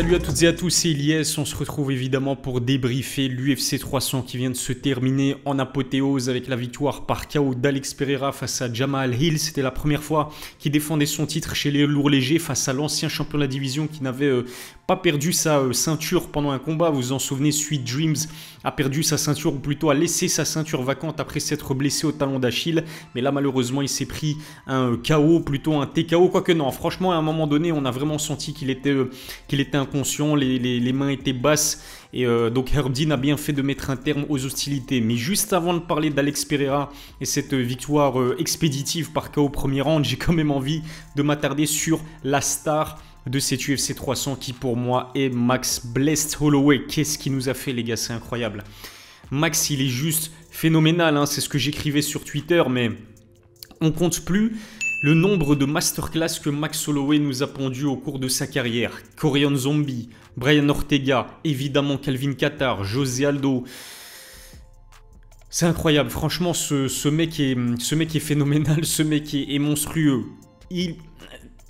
Salut à toutes et à tous, c'est Ilyes. On se retrouve évidemment pour débriefer l'UFC 300 qui vient de se terminer en apothéose avec la victoire par KO d'Alex Pereira face à Jamal Hill. C'était la première fois qu'il défendait son titre chez les lourds légers face à l'ancien champion de la division qui n'avait pas perdu sa ceinture pendant un combat. Vous vous en souvenez, Sweet Dreams a perdu sa ceinture, ou plutôt a laissé sa ceinture vacante après s'être blessé au talon d'Achille. Mais là, malheureusement, il s'est pris un KO, plutôt un TKO. Quoique non, franchement, à un moment donné, on a vraiment senti qu'il était inconscient, les mains étaient basses. Et donc Herb Dean a bien fait de mettre un terme aux hostilités. Mais juste avant de parler d'Alex Pereira et cette victoire expéditive par KO premier round, j'ai quand même envie de m'attarder sur la star de cette UFC 300 qui pour moi est Max Blessed Holloway. Qu'est-ce qu'il nous a fait, les gars, c'est incroyable. Max, il est juste phénoménal, hein, c'est ce que j'écrivais sur Twitter, mais on compte plus le nombre de masterclass que Max Holloway nous a pondu au cours de sa carrière. Korean Zombie, Brian Ortega, évidemment Calvin Kattar, José Aldo. C'est incroyable, franchement, ce mec est phénoménal, ce mec est monstrueux.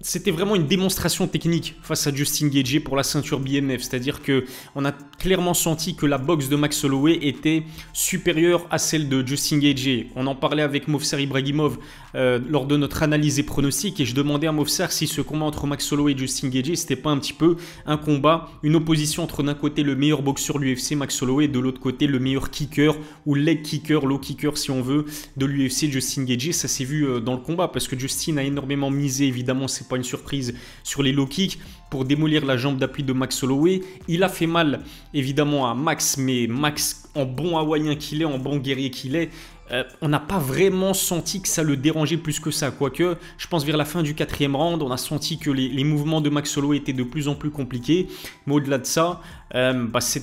C'était vraiment une démonstration technique face à Justin Gaethje pour la ceinture BMF. C'est-à-dire qu'on a clairement senti que la boxe de Max Holloway était supérieure à celle de Justin Gaethje. On en parlait avec Movsar Ibragimov lors de notre analyse et pronostic. Et je demandais à Movsar si ce combat entre Max Holloway et Justin Gaethje, c'était pas un petit peu un combat, une opposition entre d'un côté le meilleur boxeur de l'UFC, Max Holloway, et de l'autre côté le meilleur kicker ou leg kicker, low kicker si on veut, de l'UFC, Justin Gaethje. Ça s'est vu dans le combat parce que Justin a énormément misé, évidemment, c'est pas une surprise, sur les low kicks pour démolir la jambe d'appui de Max Holloway. Il a fait mal évidemment à Max, mais Max, en bon hawaïen qu'il est, en bon guerrier qu'il est, on n'a pas vraiment senti que ça le dérangeait plus que ça. Quoique, je pense vers la fin du 4e round, on a senti que les mouvements de Max Holloway étaient de plus en plus compliqués. Mais au-delà de ça, Max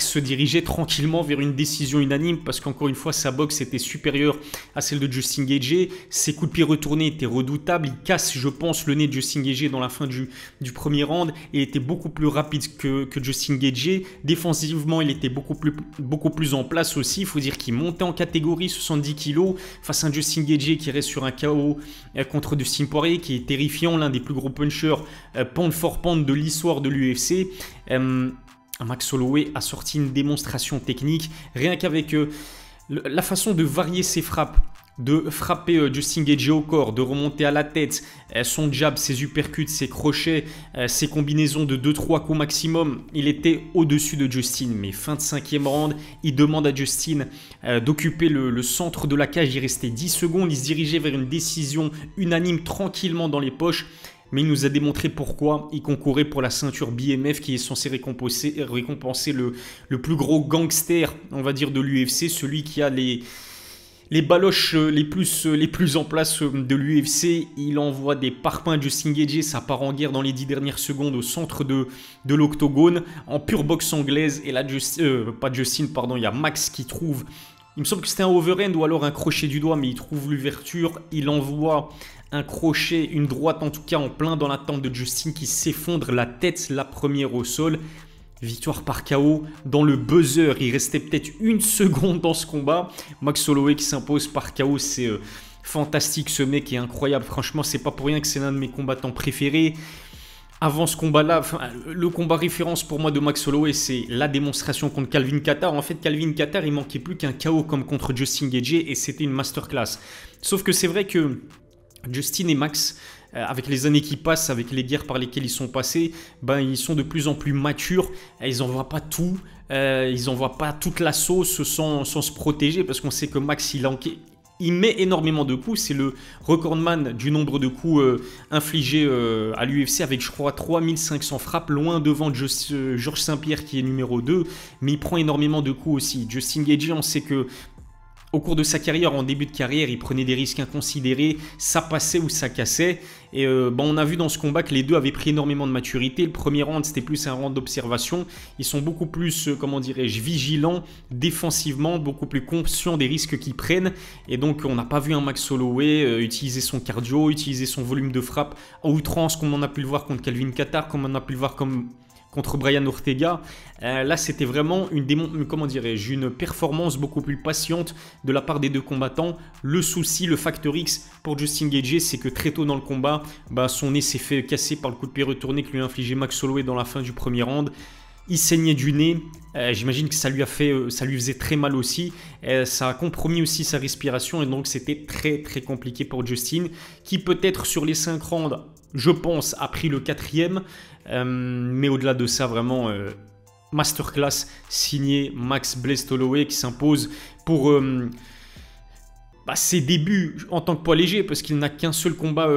se dirigeait tranquillement vers une décision unanime parce qu'encore une fois, sa boxe était supérieure à celle de Justin Gaethje. Ses coups de pied retournés étaient redoutables. Il casse, je pense, le nez de Justin Gaethje dans la fin du premier round et était beaucoup plus rapide que Justin Gaethje. Défensivement, il était beaucoup plus en place aussi. Il faut dire qu'il montait en catégorie 70 kg face à un Justin Gaethje qui reste sur un KO contre Dustin Poirier, qui est terrifiant, l'un des plus gros punchers pound for pound de l'histoire de l'UFC. Max Holloway a sorti une démonstration technique, rien qu'avec la façon de varier ses frappes, de frapper Justin Gaethje au corps, de remonter à la tête, son jab, ses uppercuts, ses crochets, ses combinaisons de 2-3 coups maximum. Il était au-dessus de Justin, mais fin de 5e round, il demande à Justin d'occuper le centre de la cage. Il restait 10 secondes, il se dirigeait vers une décision unanime tranquillement dans les poches. Mais il nous a démontré pourquoi il concourait pour la ceinture BMF qui est censée récompenser le plus gros gangster, on va dire, de l'UFC, celui qui a les baloches les plus en place de l'UFC. Il envoie des parpaings à Justin Gaethje, ça part en guerre dans les 10 dernières secondes au centre de l'octogone, en pure boxe anglaise. Et là, il y a Max qui trouve, il me semble que c'était un overhand ou alors un crochet du doigt, mais il trouve l'ouverture, il envoie un crochet, une droite en tout cas, en plein dans la tempe de Justin qui s'effondre, la tête la première au sol. Victoire par KO dans le buzzer. Il restait peut-être une seconde dans ce combat. Max Holloway qui s'impose par KO, c'est fantastique. Ce mec est incroyable. Franchement, c'est pas pour rien que c'est l'un de mes combattants préférés. Avant ce combat-là, le combat référence pour moi de Max Holloway, c'est la démonstration contre Calvin Kattar. En fait, Calvin Kattar, il manquait plus qu'un KO comme contre Justin Gaethje et c'était une masterclass. Sauf que c'est vrai que Justin et Max, avec les années qui passent, avec les guerres par lesquelles ils sont passés, ils sont de plus en plus matures. Ils n'envoient pas tout, ils n'envoient pas toute la sauce sans se protéger, parce qu'on sait que Max, il met énormément de coups. C'est le recordman du nombre de coups infligés à l'UFC avec, je crois, 3500 frappes, loin devant Georges Saint-Pierre qui est numéro 2. Mais il prend énormément de coups aussi. Justin Gaethje, on sait que au cours de sa carrière, en début de carrière, il prenait des risques inconsidérés, ça passait ou ça cassait. Et on a vu dans ce combat que les deux avaient pris énormément de maturité. Le premier round, c'était plus un round d'observation. Ils sont beaucoup plus, vigilants défensivement, beaucoup plus conscients des risques qu'ils prennent. Et donc, on n'a pas vu un Max Holloway utiliser son cardio, utiliser son volume de frappe à outrance, comme on a pu le voir contre Calvin Kattar, comme on a pu le voir contre Brian Ortega. Là, c'était vraiment une performance beaucoup plus patiente de la part des deux combattants. Le souci, le facteur X pour Justin Gaethje, c'est que très tôt dans le combat, son nez s'est fait casser par le coup de pied retourné que lui a infligé Max Holloway dans la fin du premier round. Il saignait du nez, j'imagine que ça lui faisait très mal aussi, ça a compromis aussi sa respiration et donc c'était très très compliqué pour Justin, qui peut-être sur les 5 rounds, je pense, a pris le 4e, mais au-delà de ça, vraiment masterclass signé Max Blessed Holloway qui s'impose pour ses débuts en tant que poids léger, parce qu'il n'a qu'un seul combat,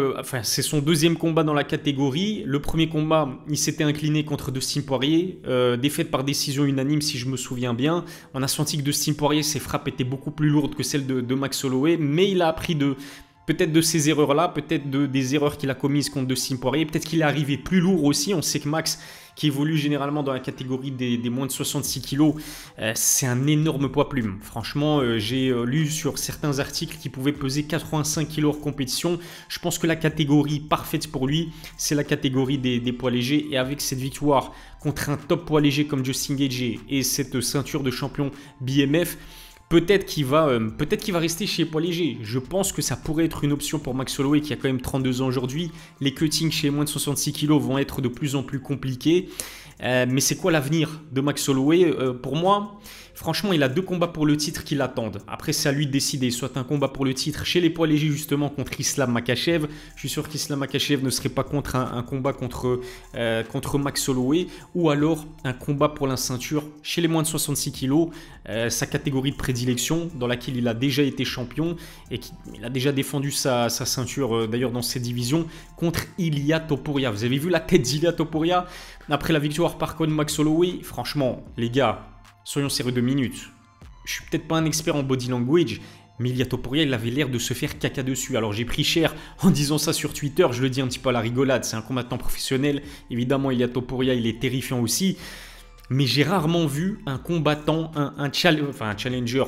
c'est son 2e combat dans la catégorie. Le premier combat, il s'était incliné contre Dustin Poirier, défaite par décision unanime si je me souviens bien. On a senti que Dustin Poirier, ses frappes étaient beaucoup plus lourdes que celles de Max Holloway, mais il a appris peut-être de ces erreurs-là, peut-être des erreurs qu'il a commises contre Dustin Poirier, peut-être qu'il est arrivé plus lourd aussi. On sait que Max, qui évolue généralement dans la catégorie des moins de 66 kg, c'est un énorme poids plume. Franchement, j'ai lu sur certains articles qu'il pouvait peser 85 kg hors compétition. Je pense que la catégorie parfaite pour lui, c'est la catégorie des poids légers. Et avec cette victoire contre un top poids léger comme Justin Gaethje et cette ceinture de champion BMF, peut-être qu'il va rester chez les poids légers. Je pense que ça pourrait être une option pour Max Holloway qui a quand même 32 ans aujourd'hui. Les cuttings chez les moins de 66 kg vont être de plus en plus compliqués. Mais c'est quoi l'avenir de Max Holloway? Pour moi, franchement, il a 2 combats pour le titre qui l'attendent. Après, c'est à lui de décider. Soit un combat pour le titre chez les poids légers, justement, contre Islam Makhachev. Je suis sûr qu'Islam Makhachev ne serait pas contre un combat contre Max Holloway. Ou alors un combat pour la ceinture chez les moins de 66 kg. Sa catégorie de prédilection, dans laquelle il a déjà été champion. Et il a déjà défendu sa ceinture, d'ailleurs, dans cette division, contre Ilia Topuria. Vous avez vu la tête d'Ilia Topuria après la victoire par contre Max Holloway? Franchement, les gars, soyons sérieux 2 minutes. Je suis peut-être pas un expert en body language, mais Ilia Topuria, il avait l'air de se faire caca dessus. Alors j'ai pris cher en disant ça sur Twitter, je le dis un petit peu à la rigolade, c'est un combattant professionnel. Évidemment, Ilia Topuria, il est terrifiant aussi. Mais j'ai rarement vu un combattant, un challenger,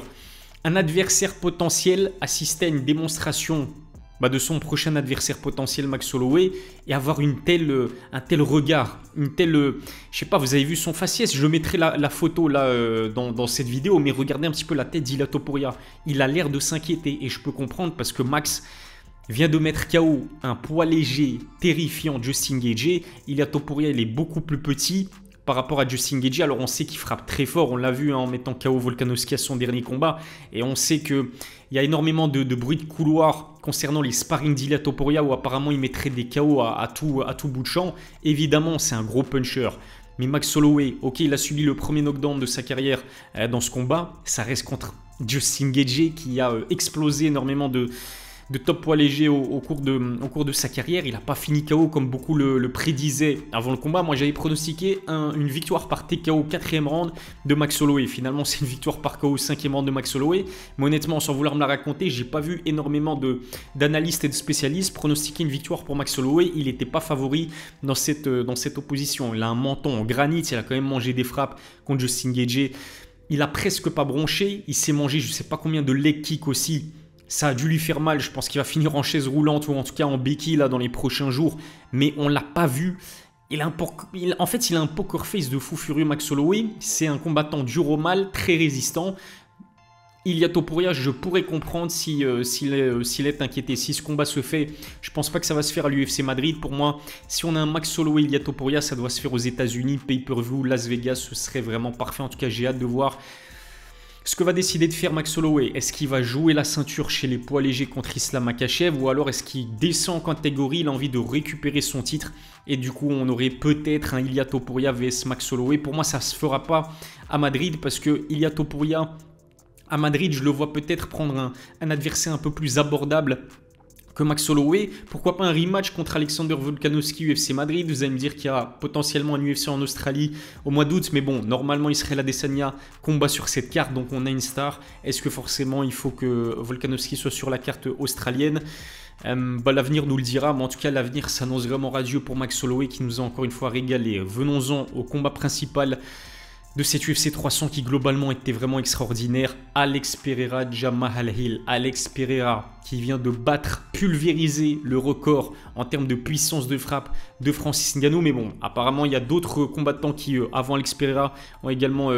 un adversaire potentiel assister à une démonstration de son prochain adversaire potentiel Max Holloway et avoir un tel regard, je sais pas, vous avez vu son faciès, je mettrai la photo là dans cette vidéo, mais regardez un petit peu la tête d'Ilia Topuria, il a l'air de s'inquiéter et je peux comprendre parce que Max vient de mettre KO un poids léger terrifiant Justin Gaethje. Ilia Topuria, il est beaucoup plus petit par rapport à Justin Gaethje. Alors on sait qu'il frappe très fort, on l'a vu en mettant KO Volkanovski à son dernier combat, et on sait qu'il y a énormément de bruit de couloir concernant les sparring d'Ilia Topuria où apparemment il mettrait des KO à tout bout de champ. Évidemment, c'est un gros puncher. Mais Max Holloway, ok, il a subi le premier knockdown de sa carrière dans ce combat, ça reste contre Justin Gaethje qui a explosé énormément de top poids léger au cours de sa carrière. Il n'a pas fini KO comme beaucoup le prédisaient avant le combat. Moi, j'avais pronostiqué une victoire par TKO 4e round de Max Holloway. Finalement, c'est une victoire par KO 5e round de Max Holloway. Mais honnêtement, sans vouloir me la raconter, j'ai pas vu énormément d'analystes et de spécialistes pronostiquer une victoire pour Max Holloway. Il n'était pas favori dans cette opposition. Il a un menton en granit. Il a quand même mangé des frappes contre Justin Gaethje. Il a presque pas bronché. Il s'est mangé je sais pas combien de leg kicks aussi. Ça a dû lui faire mal, je pense qu'il va finir en chaise roulante ou en tout cas en béquille là, dans les prochains jours. Mais on ne l'a pas vu. En fait, il a un poker face de fou furieux, Max Holloway. C'est un combattant dur au mal, très résistant. Ilia Topuria, je pourrais comprendre s'il est inquiété. Si ce combat se fait, je ne pense pas que ça va se faire à l'UFC Madrid. Pour moi, si on a un Max Holloway, Ilia Topuria, ça doit se faire aux États-Unis, pay-per-view, Las Vegas, ce serait vraiment parfait. En tout cas, j'ai hâte de voir ce que va décider de faire Max Holloway. Est-ce qu'il va jouer la ceinture chez les poids légers contre Islam Makhachev ou alors est-ce qu'il descend en catégorie, il a envie de récupérer son titre et du coup on aurait peut-être un Ilia Topuria vs Max Holloway. Pour moi ça ne se fera pas à Madrid parce que Ilia Topuria à Madrid je le vois peut-être prendre un adversaire un peu plus abordable que Max Holloway. Pourquoi pas un rematch contre Alexander Volkanovski UFC Madrid? Vous allez me dire qu'il y a potentiellement un UFC en Australie au mois d'août, mais bon, normalement Israel Adesanya combat sur cette carte, donc on a une star. Est-ce que forcément il faut que Volkanovski soit sur la carte australienne? L'avenir nous le dira, mais en tout cas l'avenir s'annonce vraiment radieux pour Max Holloway qui nous a encore une fois régalé. Venons-en au combat principal de cette UFC 300 qui globalement était vraiment extraordinaire. Alex Pereira, Jamal Hill. Alex Pereira qui vient de battre, pulvériser le record en termes de puissance de frappe de Francis Ngannou. Mais bon, apparemment il y a d'autres combattants qui, avant Alex Pereira, ont également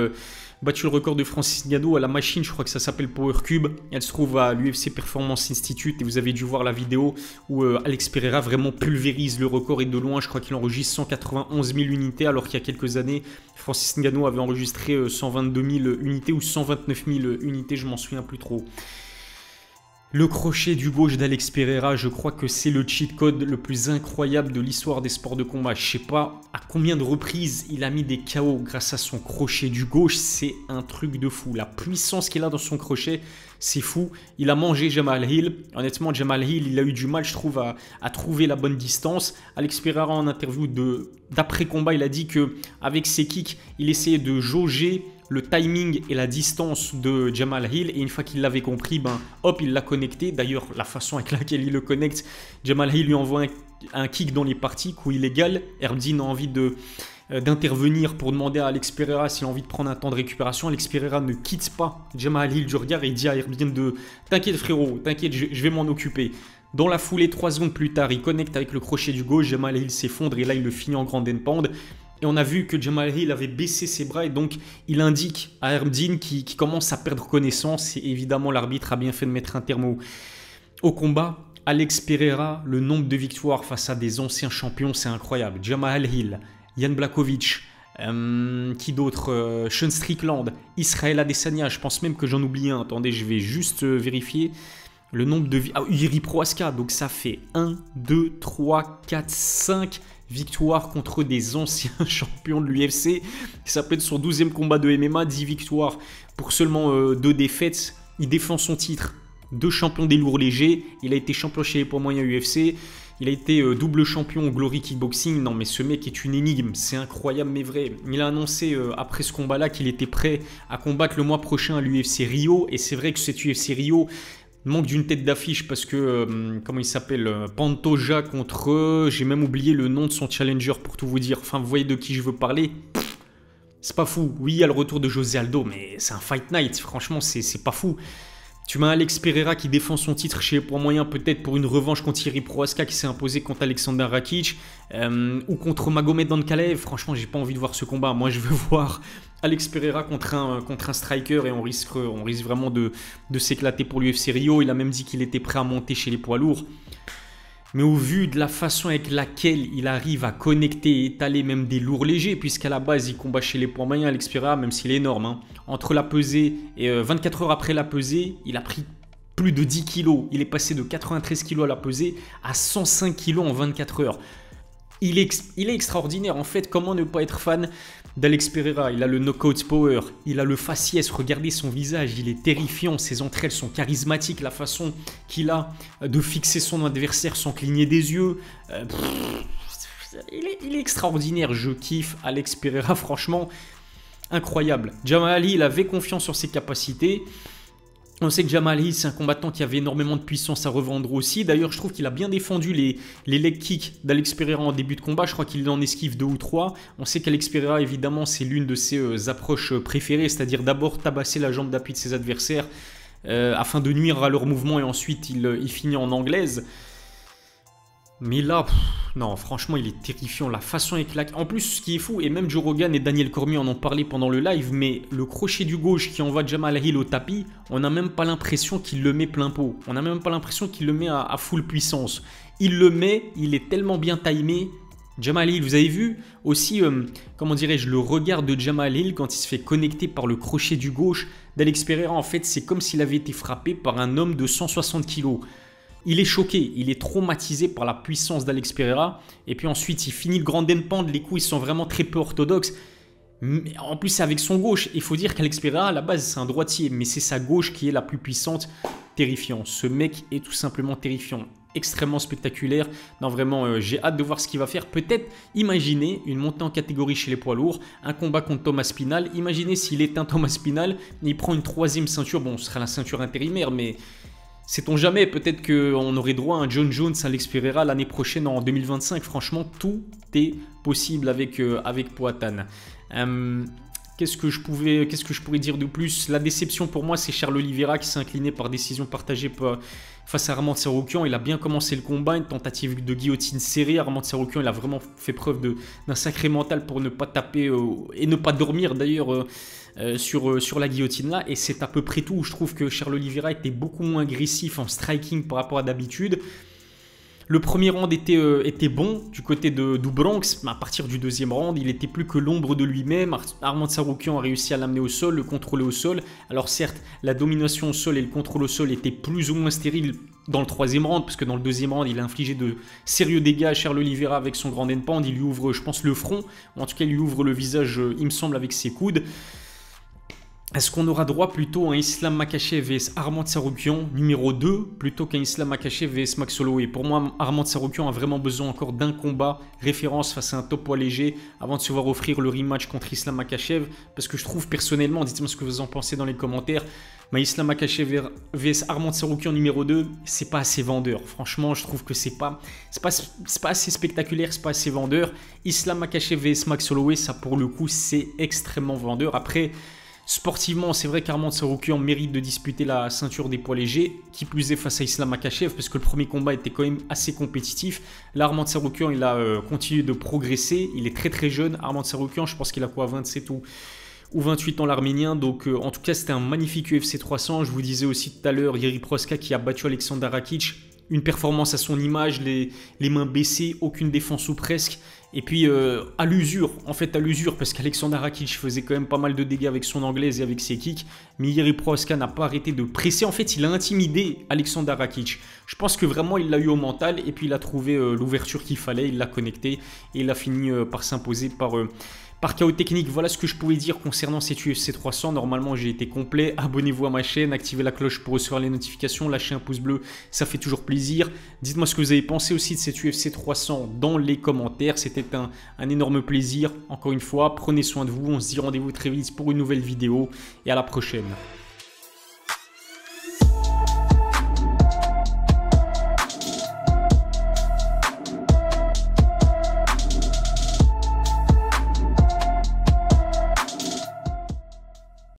battu le record de Francis Ngannou à la machine. Je crois que ça s'appelle Power Cube. Elle se trouve à l'UFC Performance Institute et vous avez dû voir la vidéo où Alex Pereira vraiment pulvérise le record et de loin. Je crois qu'il enregistre 191 000 unités alors qu'il y a quelques années, Francis Ngannou avait enregistré 122 000 unités ou 129 000 unités, je m'en souviens plus trop. Le crochet du gauche d'Alex Pereira, je crois que c'est le cheat code le plus incroyable de l'histoire des sports de combat. Je sais pas à combien de reprises il a mis des KO grâce à son crochet du gauche. C'est un truc de fou. La puissance qu'il a dans son crochet, c'est fou. Il a mangé Jamal Hill. Honnêtement, Jamal Hill, il a eu du mal, je trouve, à trouver la bonne distance. Alex Pereira, en interview d'après-combat, il a dit qu'avec ses kicks, il essayait de jauger le timing et la distance de Jamal Hill, et une fois qu'il l'avait compris, hop, il l'a connecté. D'ailleurs, la façon avec laquelle il le connecte, Jamal Hill lui envoie un kick dans les parties, coup illégal. Herb Dean a envie d'intervenir pour demander à Alex Pereira s'il a envie de prendre un temps de récupération. Alex Pereira ne quitte pas Jamal Hill du regard et il dit à Herb Dean t'inquiète frérot, t'inquiète, je vais m'en occuper. Dans la foulée, 3 secondes plus tard, il connecte avec le crochet du gauche, Jamal Hill s'effondre et là il le finit en grand end pound. Et on a vu que Jamal Hill avait baissé ses bras et donc il indique à Herb Dean qui commence à perdre connaissance. Et évidemment, l'arbitre a bien fait de mettre un terme au combat. Alex Pereira, le nombre de victoires face à des anciens champions, c'est incroyable. Jamal Hill, Jan Blachowicz, qui d'autre, Sean Strickland, Israel Adesanya, je pense même que j'en oublie un. Attendez, je vais juste vérifier le nombre de... Jiri Prohaska, donc ça fait 1, 2, 3, 4, 5... victoire contre des anciens champions de l'UFC. Ça peut être son 12e combat de MMA, 10 victoires pour seulement 2 défaites. Il défend son titre de champion des lourds légers. Il a été champion chez les poids moyens UFC. Il a été double champion au Glory Kickboxing. Non mais ce mec est une énigme, c'est incroyable mais vrai. Il a annoncé après ce combat-là qu'il était prêt à combattre le mois prochain à l'UFC Rio. Et c'est vrai que cet UFC Rio manque d'une tête d'affiche parce que, comment il s'appelle, Pantoja contre, j'ai même oublié le nom de son challenger pour tout vous dire. Enfin, vous voyez de qui je veux parler. C'est pas fou. Oui, il y a le retour de José Aldo, mais c'est un fight night. Franchement, c'est pas fou. Tu mets Alex Pereira qui défend son titre chez les poids moyens, peut-être pour une revanche contre Jiri Prohaska qui s'est imposé contre Alexander Rakic, ou contre Magomed Ankalaev. Franchement, j'ai pas envie de voir ce combat. Moi, je veux voir Alex Pereira contre un striker et on risque vraiment de s'éclater pour l'UFC Rio. Il a même dit qu'il était prêt à monter chez les poids lourds. Mais au vu de la façon avec laquelle il arrive à connecter et étaler même des lourds légers, puisqu'à la base il combat chez les poids moyens, Alex Pereira, même s'il est énorme, entre la pesée et 24 heures après la pesée, il a pris plus de 10 kilos. Il est passé de 93 kilos à la pesée à 105 kilos en 24 heures. Il est extraordinaire. En fait, comment ne pas être fan d'Alex Pereira? Il a le knockout power, il a le faciès, regardez son visage, il est terrifiant, ses entrailles sont charismatiques, la façon qu'il a de fixer son adversaire sans cligner des yeux. Il est extraordinaire, je kiffe Alex Pereira, franchement, incroyable. Jamal Hill avait confiance sur ses capacités. On sait que Jamal Hill, c'est un combattant qui avait énormément de puissance à revendre aussi. D'ailleurs, je trouve qu'il a bien défendu les leg kicks d'Alex Pereira en début de combat. Je crois qu'il en esquive 2 ou 3. On sait qu'Alex Pereira, évidemment, c'est l'une de ses approches préférées, c'est-à-dire d'abord tabasser la jambe d'appui de ses adversaires afin de nuire à leur mouvement et ensuite il finit en anglaise. Mais là, non, franchement, il est terrifiant. La façon avec laquelle... En plus, ce qui est fou, et même Joe Rogan et Daniel Cormier en ont parlé pendant le live, mais le crochet du gauche qui envoie Jamal Hill au tapis, on n'a même pas l'impression qu'il le met plein pot. On n'a même pas l'impression qu'il le met à full puissance. Il le met, il est tellement bien timé. Jamal Hill, vous avez vu aussi, comment dirais-je, le regard de Jamal Hill quand il se fait connecter par le crochet du gauche d'Alex Pereira. En fait, c'est comme s'il avait été frappé par un homme de 160 kilos. Il est choqué, il est traumatisé par la puissance d'Alex Pereira. Et puis ensuite, il finit le grand end pound. Les coups, ils sont vraiment très peu orthodoxes. Mais en plus, c'est avec son gauche. Il faut dire qu'Alex Pereira, à la base, c'est un droitier. Mais c'est sa gauche qui est la plus puissante. Terrifiant. Ce mec est tout simplement terrifiant. Extrêmement spectaculaire. Non, vraiment, j'ai hâte de voir ce qu'il va faire. Peut-être, imaginez une montée en catégorie chez les poids lourds. Un combat contre Thomas Spinal. Imaginez s'il éteint Thomas Spinal. Il prend une 3e ceinture. Bon, ce sera la ceinture intérimaire, mais... Sait-on jamais, peut-être qu'on aurait droit à un John Jones, Alex Pereira l'année prochaine en 2025. Franchement, tout est possible avec Poatan. Qu'est-ce que je pourrais dire de plus? La déception pour moi, c'est Charles Oliveira qui s'est incliné par décision partagée face à Armand Tsarukyan. Il a bien commencé le combat, une tentative de guillotine serrée. Armand Tsarukyan, il a vraiment fait preuve d'un sacré mental pour ne pas taper et ne pas dormir d'ailleurs sur la guillotine là. Et c'est à peu près tout. Je trouve que Charles Oliveira était beaucoup moins agressif en striking par rapport à d'habitude. Le premier round était bon du côté du Bronx, mais à partir du deuxième round, il était plus que l'ombre de lui-même. Armand Tsarukyan a réussi à l'amener au sol, le contrôler au sol. Alors certes, la domination au sol et le contrôle au sol étaient plus ou moins stériles dans le troisième round, parce que dans le deuxième round, il a infligé de sérieux dégâts à Charles Oliveira avec son grand end-pound. Il lui ouvre, je pense, le front, ou en tout cas, il lui ouvre le visage, il me semble, avec ses coudes. Est-ce qu'on aura droit plutôt à un Islam Makhachev vs Armand Tsarukyan numéro 2 plutôt qu'un Islam Makhachev vs Max Holloway? Pour moi, Armand Tsarukyan a vraiment besoin encore d'un combat référence face à un top poids léger avant de se voir offrir le rematch contre Islam Makhachev, parce que je trouve personnellement, dites-moi ce que vous en pensez dans les commentaires, mais Islam Makhachev vs Armand Tsarukyan numéro 2, c'est pas assez vendeur. Franchement, je trouve que c'est pas assez spectaculaire, c'est pas assez vendeur. Islam Makhachev vs Max Holloway, ça pour le coup, c'est extrêmement vendeur. Après, sportivement, c'est vrai qu'Armand Tsarukyan mérite de disputer la ceinture des poids légers, qui plus est face à Islam Makhachev, parce que le premier combat était quand même assez compétitif. Là, Armand Tsarukyan, il a continué de progresser, il est très très jeune. Armand Tsarukyan, je pense qu'il a quoi, 27 ou 28 ans, l'Arménien. Donc en tout cas, c'était un magnifique UFC 300. Je vous disais aussi tout à l'heure, Jiří Procházka qui a battu Aleksandar Rakic. Une performance à son image, les mains baissées, aucune défense ou presque. Et puis à l'usure, parce qu'Aleksandar Rakic faisait quand même pas mal de dégâts avec son anglaise et avec ses kicks. Mais Jiří Procházka n'a pas arrêté de presser. En fait, il a intimidé Aleksandar Rakic. Je pense que vraiment, il l'a eu au mental. Et puis il a trouvé l'ouverture qu'il fallait, il l'a connecté. Et il a fini par s'imposer par KO technique. Voilà ce que je pouvais dire concernant cette UFC 300. Normalement, j'ai été complet. Abonnez-vous à ma chaîne, activez la cloche pour recevoir les notifications, lâchez un pouce bleu, ça fait toujours plaisir. Dites-moi ce que vous avez pensé aussi de cette UFC 300 dans les commentaires. C'était un énorme plaisir. Encore une fois, prenez soin de vous. On se dit rendez-vous très vite pour une nouvelle vidéo et à la prochaine.